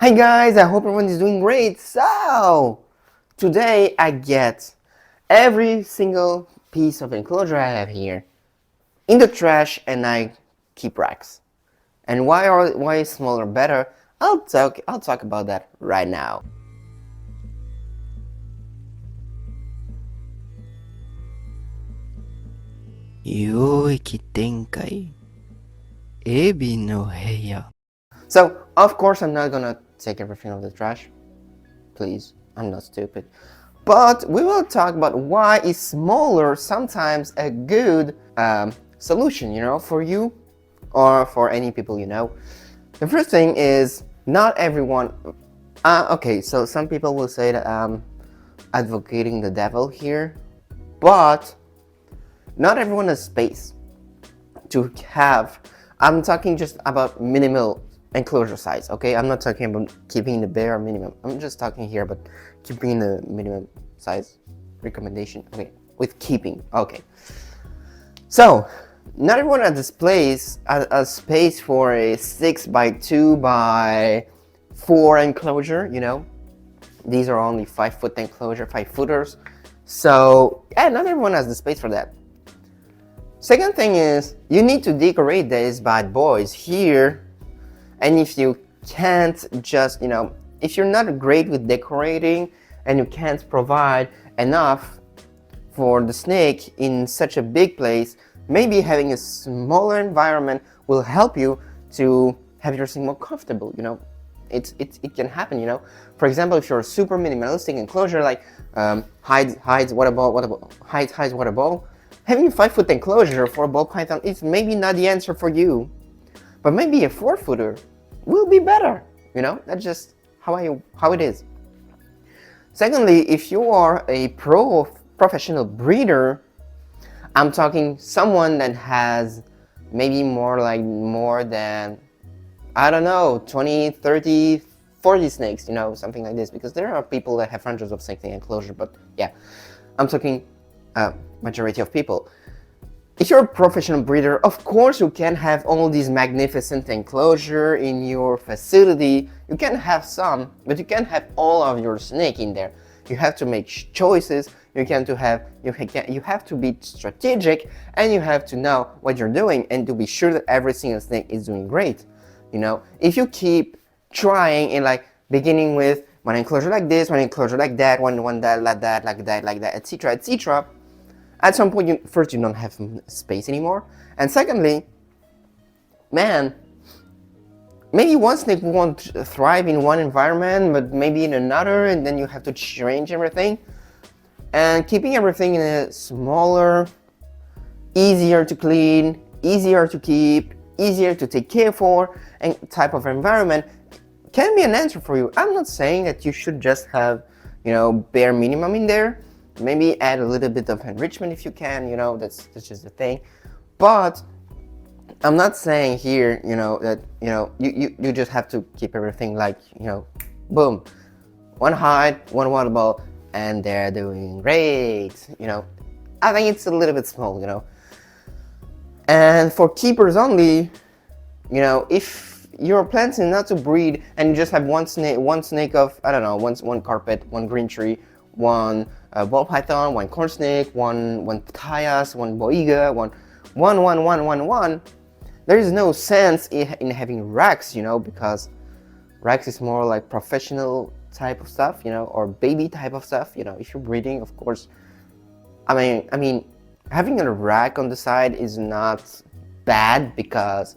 Hi guys, I hope everyone is doing great. So, today I get every single piece of enclosure I have here in the trash and I keep racks. And why is smaller better? I'll talk about that right now. So, of course I'm not gonna take everything out of the trash. Please, I'm not stupid. But we will talk about why is smaller sometimes a good solution, for you or for any people you know. The first thing is not everyone. Okay, so some people will say that I'm advocating the devil here, but not everyone has space to have. I'm talking just about minimal enclosure size, okay? I'm not talking about keeping the bare minimum. I'm just talking here about keeping the minimum size recommendation. Okay, with keeping. Okay. So, not everyone has a space for a 6x2x4 enclosure, These are only 5-foot enclosure, 5-footers. So, yeah, not everyone has the space for that. Second thing is, you need to decorate these bad boys here. And if you can't just, if you're not great with decorating and you can't provide enough for the snake in such a big place, maybe having a smaller environment will help you to have your snake more comfortable, It can happen, For example, if you're a super minimalistic enclosure like hides water ball, having a 5-foot enclosure for a ball python is maybe not the answer for you, but maybe a 4-footer will be better, That's just how it is. Secondly, if you are a professional breeder, I'm talking someone that has maybe more than, I don't know, 20, 30, 40 snakes, something like this, because there are people that have hundreds of snakes in enclosure, but yeah, I'm talking majority of people. If you're a professional breeder, of course you can have all these magnificent enclosure in your facility. You can have some, but you can't have all of your snake in there. You have to make choices. You have to be strategic, and you have to know what you're doing and to be sure that every single snake is doing great. If you keep trying and beginning with one enclosure like this, one enclosure like that, one that, like that, etc., etc. At some point, you don't have space anymore, and secondly, man, maybe one snake won't thrive in one environment, but maybe in another, and then you have to change everything. And keeping everything in a smaller, easier to clean, easier to keep, easier to take care for, and type of environment can be an answer for you. I'm not saying that you should just have, bare minimum in there. Maybe add a little bit of enrichment if you can, that's just the thing. But I'm not saying here, that, you just have to keep everything boom, one hide, one water ball, and they're doing great, I think it's a little bit small, And for keepers only, if you're planning not to breed and you just have one snake of, I don't know, one carpet, one green tree, one ball python, one corn snake, one pitayas, one boiga, one. There is no sense in having racks, because racks is more like professional type of stuff, or baby type of stuff. If you're breeding, of course. I mean, having a rack on the side is not bad, because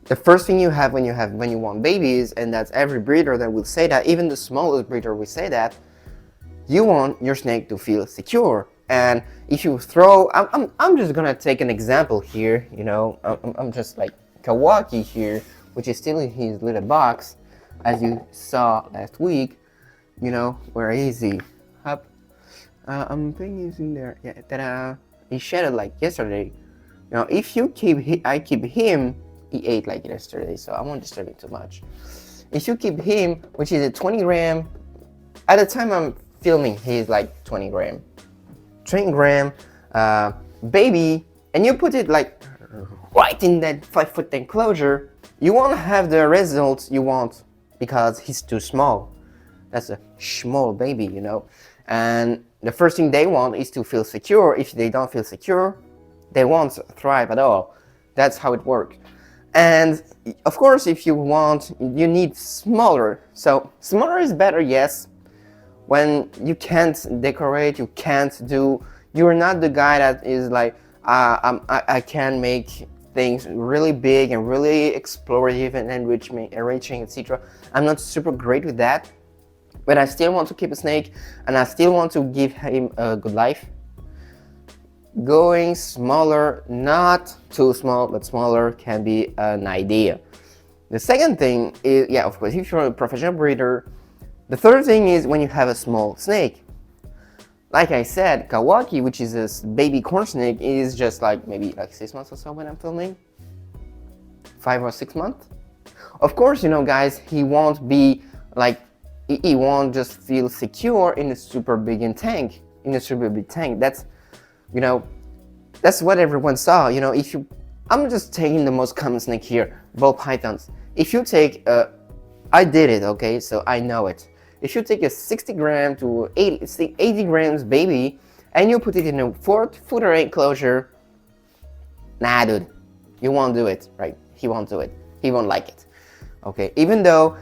the first thing you have when you want babies, and that's every breeder that will say that, even the smallest breeder will say that, you want your snake to feel secure. And if you throw, I'm just gonna take an example here, I'm just like Kawaki here, which is still in his little box, as you saw last week, where is he? Up. I'm thinking he's in there. Yeah, ta-da. He shed it yesterday. If you I keep him, he ate yesterday, so I won't disturb him too much. If you keep him, which is a 20 gram, at the time I'm filming, he's 20 gram baby, and you put it right in that 5-foot enclosure, you won't have the results you want because he's too small. That's a small baby, you know. And the first thing they want is to feel secure. If they don't feel secure, they won't thrive at all. That's how it works. And of course, if you want, you need smaller. So smaller is better, yes. When you can't decorate, you can't do, you're not the guy that is like, I can make things really big and really explorative and enriching, etc. I'm not super great with that, but I still want to keep a snake and I still want to give him a good life. Going smaller, not too small, but smaller can be an idea. The second thing is, yeah, of course, if you're a professional breeder. The third thing is when you have a small snake. Like I said, Kawaki, which is a baby corn snake, is just like maybe like 6 months or so when I'm filming. 5 or 6 months. Of course, you know, guys, he won't be like, he won't just feel secure in a super big tank. That's, you know, that's what everyone saw. You know, if you, I'm just taking the most common snake here, ball pythons. If you take I did it, okay, so I know it. If you take a 60 gram to 80 grams baby and you put it in a 4-footer enclosure, nah, dude, you won't do it, right? He won't do it. He won't like it, okay? Even though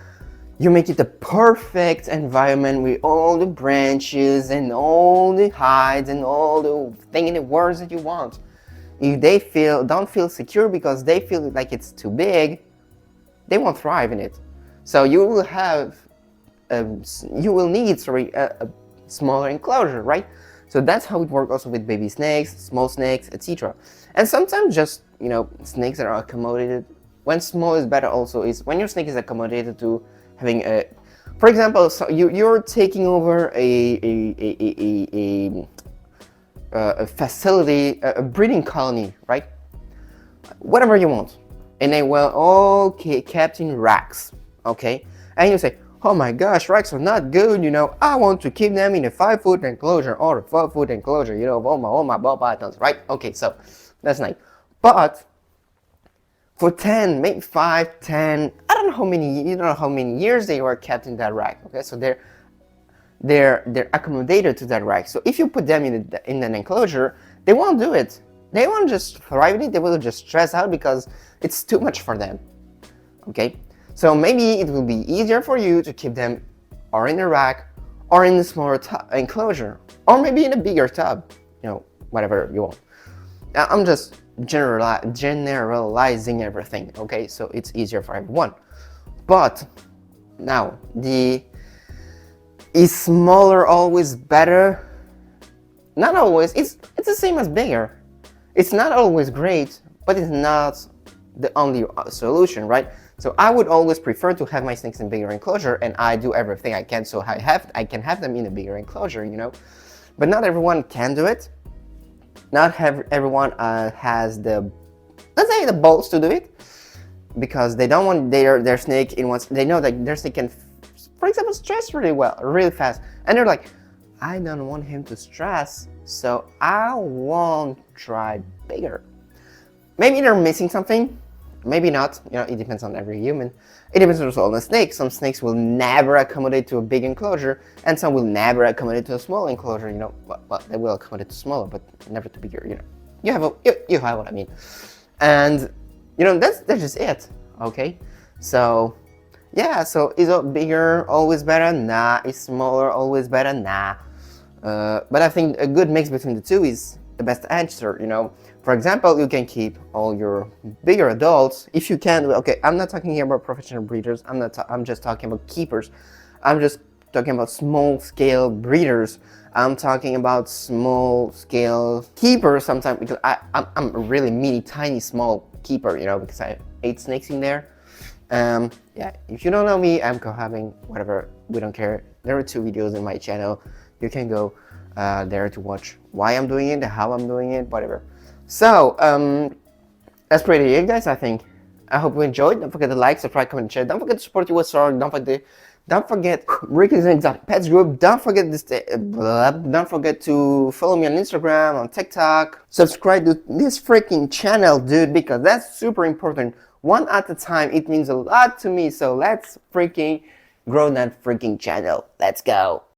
you make it the perfect environment with all the branches and all the hides and all the thing in the words that you want. If they don't feel secure because they feel like it's too big, they won't thrive in it. So you will have, need a smaller enclosure, right? So that's how it works also with baby snakes, small snakes, etc. And sometimes just, you know, snakes that are accommodated. When small is better also is when your snake is accommodated to having a, for example, so you're taking over a facility, a breeding colony, right? Whatever you want, and they will all kept in racks, okay? And you say, oh my gosh, racks are not good, you know, I want to keep them in a 5-foot enclosure or a 4-foot enclosure, you know, all my ball pythons, right? Okay, so that's nice. But for 10, maybe 5, 10, I don't know how many, you don't know how many years they were kept in that rack, okay? So they're accommodated to that rack. So if you put them in an enclosure, they won't do it. They won't just thrive in it, they will just stress out because it's too much for them, okay? So maybe it will be easier for you to keep them or in a rack or in a smaller enclosure, or maybe in a bigger tub, you know, whatever you want. I'm just generalizing everything, okay? So it's easier for everyone. But now, is smaller always better? Not always. It's the same as bigger. It's not always great, but it's not the only solution, right? So I would always prefer to have my snakes in bigger enclosure, and I do everything I can so I can have them in a bigger enclosure, you know. But not everyone can do it. Not everyone has the, let's say, the balls to do it, because they don't want their snake in one. They know that their snake can, for example, stress really fast, and they're like, I don't want him to stress, so I won't try bigger. Maybe they're missing something, maybe not. You know, it depends on every human. It depends also on the snake. Some snakes will never accommodate to a big enclosure, and some will never accommodate to a small enclosure. You know, well, they will accommodate to smaller, but never to bigger. You know, you have what I mean. And you know, that's just it. Okay, so yeah, so is a bigger always better? Nah. Is smaller always better? Nah. But I think a good mix between the two is the best answer. You know, for example, you can keep all your bigger adults if you can. Okay, I'm not talking here about professional breeders. I'm just talking about keepers. I'm just talking about small scale breeders. I'm talking about small scale keepers sometimes, because I'm a really mini, tiny, small keeper. You know, because I have 8 snakes in there. Yeah, if you don't know me, I'm cohabbing, whatever, we don't care. There are 2 videos in my channel. You can go there to watch why I'm doing it, how I'm doing it, whatever. So, that's pretty it, guys, I think. I hope you enjoyed. Don't forget to like, subscribe, comment, and share. Don't forget to support your song. Don't forget Ricky's Exotic Pets Group. Don't forget don't forget to follow me on Instagram, on TikTok. Subscribe to this freaking channel, dude, because that's super important. one at a time. It means a lot to me. So let's freaking grow that freaking channel. Let's go.